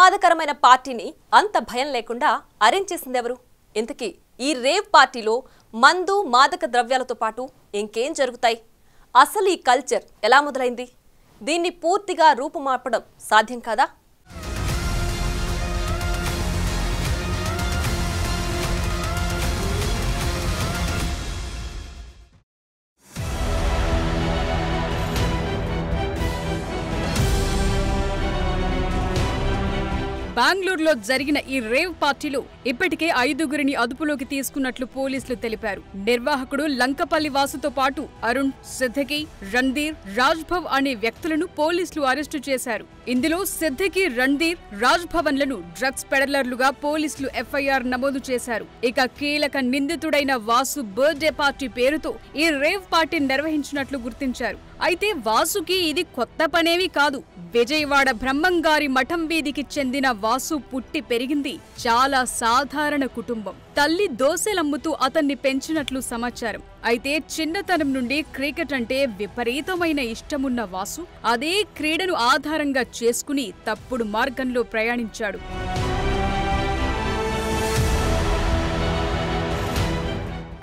ప్రమాదకరమైన పార్టీని అంత భయం లేకుండా అరేంజ్ చేసింది ఎవరు? ఇంతకీ ఈ రేవ్ పార్టీలో మందు మాదక ద్రవ్యాలతో పాటు ఇంకేం జరుగుతాయి? అసలు ఈ కల్చర్ ఎలా మొదలైంది? దీన్ని పూర్తిగా రూపుమార్పడం సాధ్యం కాదా? బెంగళూరులో జరిగిన ఈ రేవ్ పార్టీలో ఇప్పటికే 5గురిని అదుపులోకి తీసుకున్నట్లు పోలీసులు తెలిపారు. నిర్వాహకుడు లంకపల్లి వాసుతో పాటు అరుణ్, సిద్దికి, రణ్ధీర్, రాజ్భవ్ అనే వ్యక్తులను పోలీసులు అరెస్టు చేశారు. ఇందులో సిద్దికి, రణ్ధీర్, రాజ్భవన్లను డ్రగ్స్ పెడలర్లుగా పోలీసులు ఎఫ్ఐఆర్ నమోదు చేశారు. ఇక కీలక నిందితుడైన వాసు బర్త్డే పార్టీ పేరుతో ఈ రేవ్ పార్టీ నిర్వహించినట్లు గుర్తించారు. అయితే వాసుకి ఇది కొత్త పనేమీ కాదు. విజయవాడ బ్రహ్మంగారి మఠం వీధికి చెందిన వాసు పుట్టి పెరిగింది చాలా సాధారణ కుటుంబం. తల్లి దోసెలమ్ముతూ అతన్ని పెంచినట్లు సమాచారం. అయితే చిన్నతనం నుండి క్రికెట్ అంటే విపరీతమైన ఇష్టమున్న వాసు అదే క్రీడను ఆధారంగా చేసుకుని తప్పుడు మార్గంలో ప్రయాణించాడు.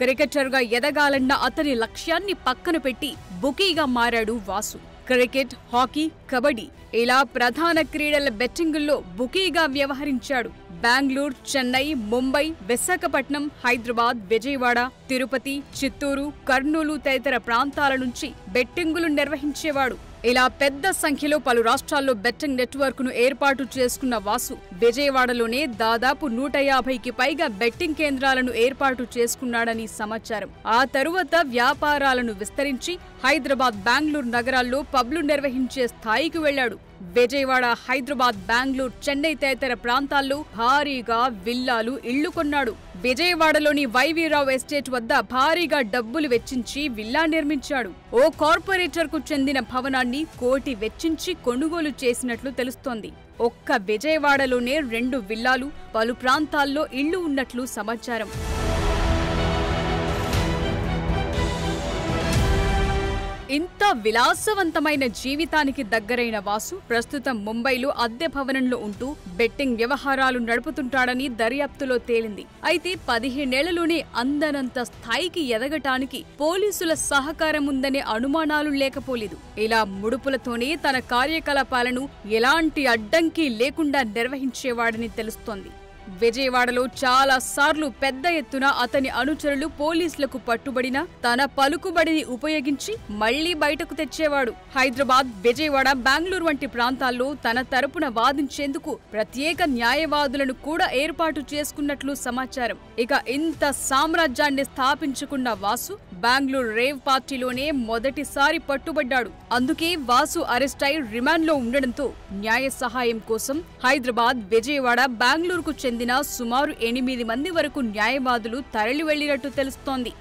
క్రికెటర్గా ఎదగాలన్న అతని లక్ష్యాన్ని పక్కన పెట్టి బుకీగా మారాడు వాసు. క్రికెట్, హాకీ, కబడ్డీ ఇలా ప్రధాన క్రీడల బెట్టింగుల్లో బుకీగా వ్యవహరించాడు. బెంగళూరు, చెన్నై, ముంబై, విశాఖపట్నం, హైదరాబాద్, విజయవాడ, తిరుపతి, చిత్తూరు, కర్నూలు తదితర ప్రాంతాల నుంచి బెట్టింగులు నిర్వహించేవాడు. ఇలా పెద్ద సంఖ్యలో పలు రాష్ట్రాల్లో బెట్టింగ్ నెట్వర్క్ ను ఏర్పాటు చేసుకున్న వాసు విజయవాడలోనే దాదాపు 150కి పైగా బెట్టింగ్ కేంద్రాలను ఏర్పాటు చేసుకున్నాడని సమాచారం. ఆ తరువాత వ్యాపారాలను విస్తరించి హైదరాబాద్, బెంగళూరు నగరాల్లో పబ్లు నిర్వహించే స్థాయికి వెళ్లాడు. విజయవాడ, హైదరాబాద్, బెంగళూరు, చెన్నై తదితర ప్రాంతాల్లో భారీగా విల్లాలు, ఇళ్లు కొన్నాడు. విజయవాడలోని వైవీరావు ఎస్టేట్ వద్ద భారీగా డబ్బులు వెచ్చించి విల్లా నిర్మించాడు. ఓ కార్పొరేటర్ కు చెందిన భవనాన్ని కోటి వెచ్చించి కొనుగోలు చేసినట్లు తెలుస్తోంది. ఒక్క విజయవాడలోనే 2 విల్లాలు, పలు ప్రాంతాల్లో ఇళ్లు ఉన్నట్లు సమాచారం. ఇంత విలాసవంతమైన జీవితానికి దగ్గరైన వాసు ప్రస్తుతం ముంబైలో అద్దె భవనంలో ఉంటూ బెట్టింగ్ వ్యవహారాలు నడుపుతుంటాడని దర్యాప్తులో తేలింది. అయితే 15 ఏళ్లలోనే అందనంత స్థాయికి ఎదగటానికి పోలీసుల సహకారం ఉందనే అనుమానాలు లేకపోలేదు. ఇలా ముడుపులతోనే తన కార్యకలాపాలను ఎలాంటి అడ్డంకి లేకుండా నిర్వహించేవాడని తెలుస్తోంది. విజయవాడలో చాలా సార్లు పెద్ద ఎత్తున అతని అనుచరులు పోలీసులకు పట్టుబడినా తన పలుకుబడిని ఉపయోగించి మళ్లీ బయటకు తెచ్చేవాడు. హైదరాబాద్, విజయవాడ, బెంగళూరు వంటి ప్రాంతాల్లో తన తరపున వాదించేందుకు ప్రత్యేక న్యాయవాదులను కూడా ఏర్పాటు చేసుకున్నట్లు సమాచారం. ఇక ఇంత సామ్రాజ్యాన్ని స్థాపించుకున్న వాసు బెంగళూరు రేవ్ పార్టీలోనే మొదటిసారి పట్టుబడ్డాడు. అందుకే వాసు అరెస్ట్ అయి రిమాండ్లో ఉండడంతో న్యాయ సహాయం కోసం హైదరాబాద్, విజయవాడ, బెంగళూరుకు చెందిన సుమారు 8 మంది వరకు న్యాయవాదులు తరలి వెళ్లినట్టు తెలుస్తోంది.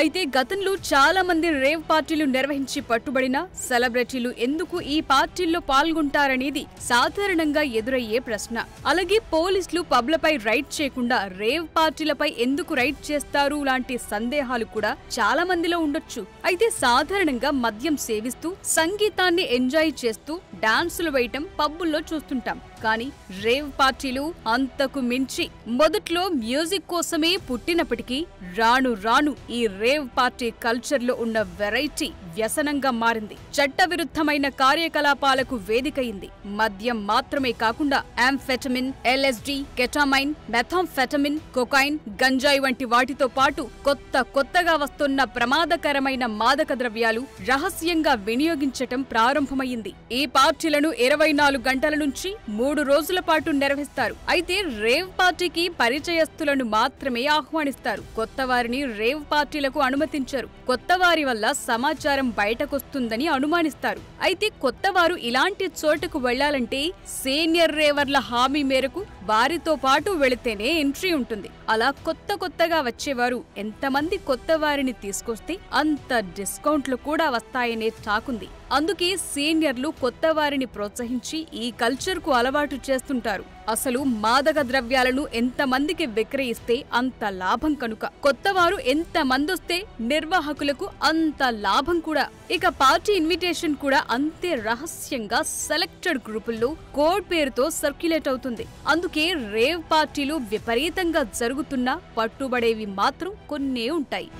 అయితే గతంలో చాలా మంది రేవ్ పార్టీలు నిర్వహించి పట్టుబడిన సెలబ్రిటీలు ఎందుకు ఈ పార్టీల్లో పాల్గొంటారనేది సాధారణంగా ఎదురయ్యే ప్రశ్న. అలాగే పోలీసులు పబ్లపై రైడ్ చేయకుండా రేవ్ పార్టీలపై ఎందుకు రైడ్ చేస్తారు లాంటి సందేహాలు కూడా చాలా మందిలో ఉండొచ్చు. అయితే సాధారణంగా మద్యం సేవిస్తూ సంగీతాన్ని ఎంజాయ్ చేస్తూ డాన్సులు వేయటం పబ్బుల్లో చూస్తుంటాం. కానీ రేవ్ పార్టీలు అంతకు మించి. మొదట్లో మ్యూజిక్ కోసమే పుట్టినప్పటికీ రాను రాను ఈ రేవ్ పార్టీ కల్చర్ లో ఉన్న వెరైటీ వ్యసనంగా మారింది. చట్టవిరుద్ధమైన కార్యకలాపాలకు వేదికయింది. మద్యం మాత్రమే కాకుండా యాంఫెటమిన్, LSD, కెటామైన్, మెథాంఫెటమిన్, కొకైన్, గంజాయి వంటి వాటితో పాటు కొత్తగా వస్తున్న ప్రమాదకరమైన మాదక ద్రవ్యాలు రహస్యంగా వినియోగించటం ప్రారంభమైంది. ఈ పార్టీలను 24 గంటల నుంచి 3 రోజుల పాటు నిర్వహిస్తారు. అయితే రేవ్ పార్టీకి పరిచయస్తులను మాత్రమే ఆహ్వానిస్తారు. కొత్త వారిని రేవ్ పార్టీలకు అనుమతించరు. కొత్త వారి వల్ల సమాచారం బయటకొస్తుందని అనుమానిస్తారు. అయితే కొత్త వారు ఇలాంటి చోటుకు వెళ్లాలంటే సీనియర్ రేవర్ల హామీ మేరకు వారితో పాటు వెళితేనే ఎంట్రీ ఉంటుంది. అలా కొత్తగా వచ్చేవారు ఎంతమంది కొత్త వారిని తీసుకొస్తే అంత డిస్కౌంట్లు కూడా వస్తాయనే టాకుంది. అందుకే సీనియర్లు కొత్త వారిని ప్రోత్సహించి ఈ కల్చర్ కు అలవాటు చేస్తుంటారు. అసలు మాదక ద్రవ్యాలను ఎంతమందికి విక్రయిస్తే అంత లాభం కనుక కొత్తవారు ఎంతమందొస్తే నిర్వాహకులకు అంత లాభం కూడా. ఇక పార్టీ ఇన్విటేషన్ కూడా అంతే రహస్యంగా సెలెక్టెడ్ గ్రూపుల్లో కోడ్ పేరుతో సర్క్యులేట్ అవుతుంది. అందుకే రేవ్ పార్టీలు విపరీతంగా జరుగుతున్నా పట్టుబడేవి మాత్రం కొన్నే ఉంటాయి.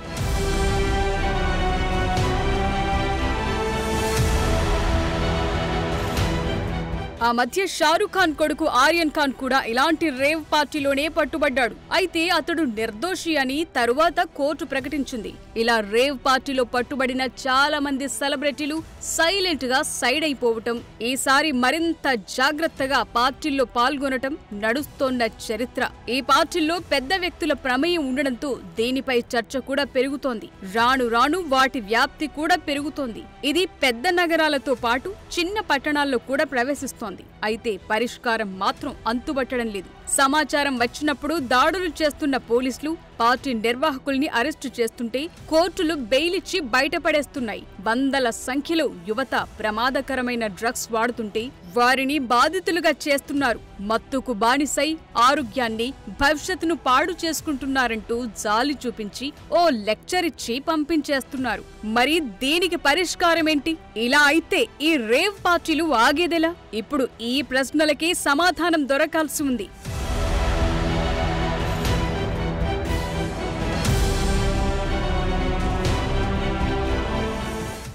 ఆ మధ్య షారుఖ్ ఖాన్ కొడుకు ఆర్యన్ ఖాన్ కూడా ఇలాంటి రేవ్ పార్టీలోనే పట్టుబడ్డాడు. అయితే అతడు నిర్దోషి అని తరువాత కోర్టు ప్రకటించింది. ఇలా రేవ్ పార్టీలో పట్టుబడిన చాలా మంది సెలబ్రిటీలు సైలెంట్ గా సైడ్ అయిపోవటం, ఈసారి మరింత జాగ్రత్తగా పార్టీల్లో పాల్గొనటం నడుస్తోన్న చరిత్ర. ఈ పార్టీల్లో పెద్ద వ్యక్తుల ప్రమేయం ఉండడంతో దీనిపై చర్చ కూడా పెరుగుతోంది. రాను రాను వాటి వ్యాప్తి కూడా పెరుగుతోంది. ఇది పెద్ద నగరాలతో పాటు చిన్న పట్టణాల్లో కూడా ప్రవేశిస్తోంది. అయితే పరిష్కారం మాత్రం అంతుబట్టడం లేదు. సమాచారం వచ్చినప్పుడు దాడులు చేస్తున్న పోలీసులు పార్టీ నిర్వాహకుల్ని అరెస్టు చేస్తుంటే కోర్టులు బెయిలిచ్చి బయటపడేస్తున్నాయి. వందల సంఖ్యలో యువత ప్రమాదకరమైన డ్రగ్స్ వాడుతుంటే వారిని బాధితులుగా చేస్తున్నారు. మత్తుకు బానిసై ఆరోగ్యాన్ని, భవిష్యత్తును పాడు చేసుకుంటున్నారంటూ జాలి చూపించి ఓ లెక్చర్ ఇచ్చి పంపించేస్తున్నారు. మరి దీనికి పరిష్కారం ఏంటి? ఇలా అయితే ఈ రేవ్ పార్టీలు ఆగేదెలా? ఇప్పుడు ఈ ప్రశ్నలకి సమాధానం దొరకాల్సి ఉంది.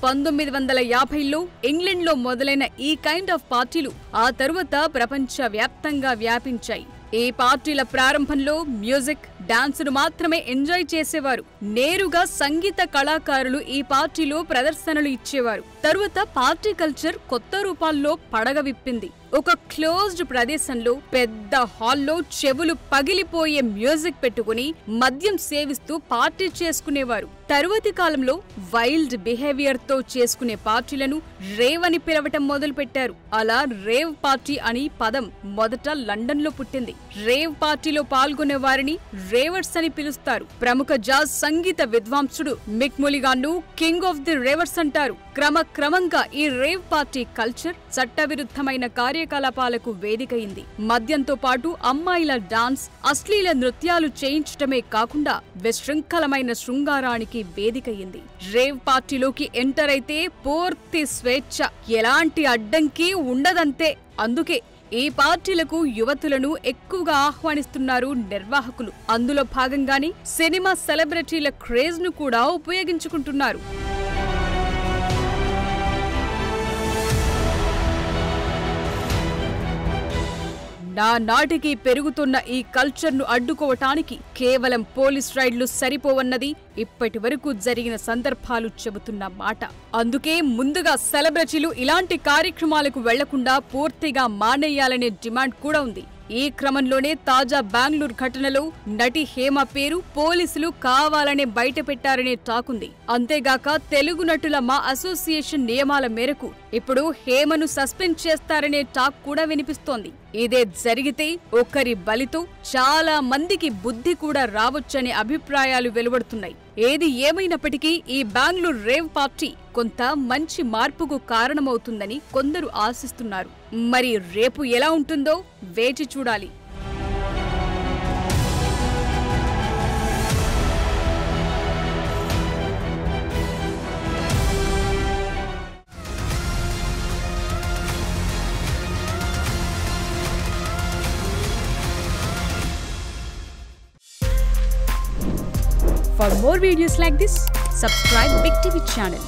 1950లో ఇంగ్లండ్లో మొదలైన ఈ కైండ్ ఆఫ్ పార్టీలు ఆ తరువాత ప్రపంచ వ్యాప్తంగా వ్యాపించాయి. ఈ పార్టీల ప్రారంభంలో మ్యూజిక్, డాన్సును మాత్రమే ఎంజాయ్ చేసేవారు. నేరుగా సంగీత కళాకారులు ఈ పార్టీలో ప్రదర్శనలు ఇచ్చేవారు. తరువాత పార్టీ కల్చర్ కొత్త రూపాల్లో పడగ విప్పింది. ఒక క్లోజ్డ్ ప్రదేశంలో పెద్ద హాల్లో చెవులు పగిలిపోయే మ్యూజిక్ పెట్టుకుని మద్యం సేవిస్తూ పార్టీ చేసుకునేవారు. తరువాతి కాలంలో వైల్డ్ బిహేవియర్ తో చేసుకునే పార్టీలను రేవ్ అని పిలవటం మొదలుపెట్టారు. అలా రేవ్ పార్టీ అని పదం మొదట లండన్ లో పుట్టింది. రేవ్ పార్టీలో పాల్గొనే వారిని రేవర్స్ అని పిలుస్తారు. ప్రముఖ జాజ్ సంగీత విద్వాంసుడు మిక్ ములిగాన్ను కింగ్ ఆఫ్ ది రేవర్స్ అంటారు. క్రమంగా ఈ రేవ్ పార్టీ కల్చర్ చట్టవిరుద్ధమైన కార్యకలాపాలకు వేదికైంది. మద్యంతో పాటు అమ్మాయిల డాన్స్, అశ్లీల నృత్యాలు చేయించటమే కాకుండా విశృంఖలమైన శృంగారానికి వేదికయింది. రేవ్ పార్టీలోకి ఎంటర్ అయితే పూర్తి స్వేచ్ఛ, ఎలాంటి అడ్డంకి ఉండదంతే. అందుకే ఈ పార్టీలకు యువతులను ఎక్కువగా ఆహ్వానిస్తున్నారు నిర్వాహకులు. అందులో భాగంగానే సినిమా సెలబ్రిటీల క్రేజ్ ను కూడా ఉపయోగించుకుంటున్నారు. నాటికి పెరుగుతున్న ఈ కల్చర్ను అడ్డుకోవటానికి కేవలం పోలీస్ రైడ్లు సరిపోవన్నది ఇప్పటి వరకు జరిగిన సందర్భాలు చెబుతున్న మాట. అందుకే ముందుగా సెలబ్రిటీలు ఇలాంటి కార్యక్రమాలకు వెళ్లకుండా పూర్తిగా మానేయాలనే డిమాండ్ కూడా ఉంది. ఈ క్రమంలోనే తాజా బెంగళూరు ఘటనలో నటి హేమ పేరు పోలీసులు కావాలనే బయటపెట్టారనే టాకుంది. అంతేగాక తెలుగు నటుల మా అసోసియేషన్ నియమాల మేరకు ఇప్పుడు హేమను సస్పెండ్ చేస్తారనే టాక్ కూడా వినిపిస్తోంది. ఇదే జరిగితే ఒకరి బలితో చాలా మందికి బుద్ధి కూడా రావచ్చనే అభిప్రాయాలు వెలువడుతున్నాయి. ఏది ఏమైనప్పటికీ ఈ బెంగళూరు రేవ్ పార్టీ కొంత మంచి మార్పుకు కారణమవుతుందని కొందరు ఆశిస్తున్నారు. మరి రేపు ఎలా ఉంటుందో వేచి చూడాలి. For more videos like this, subscribe Big TV channel.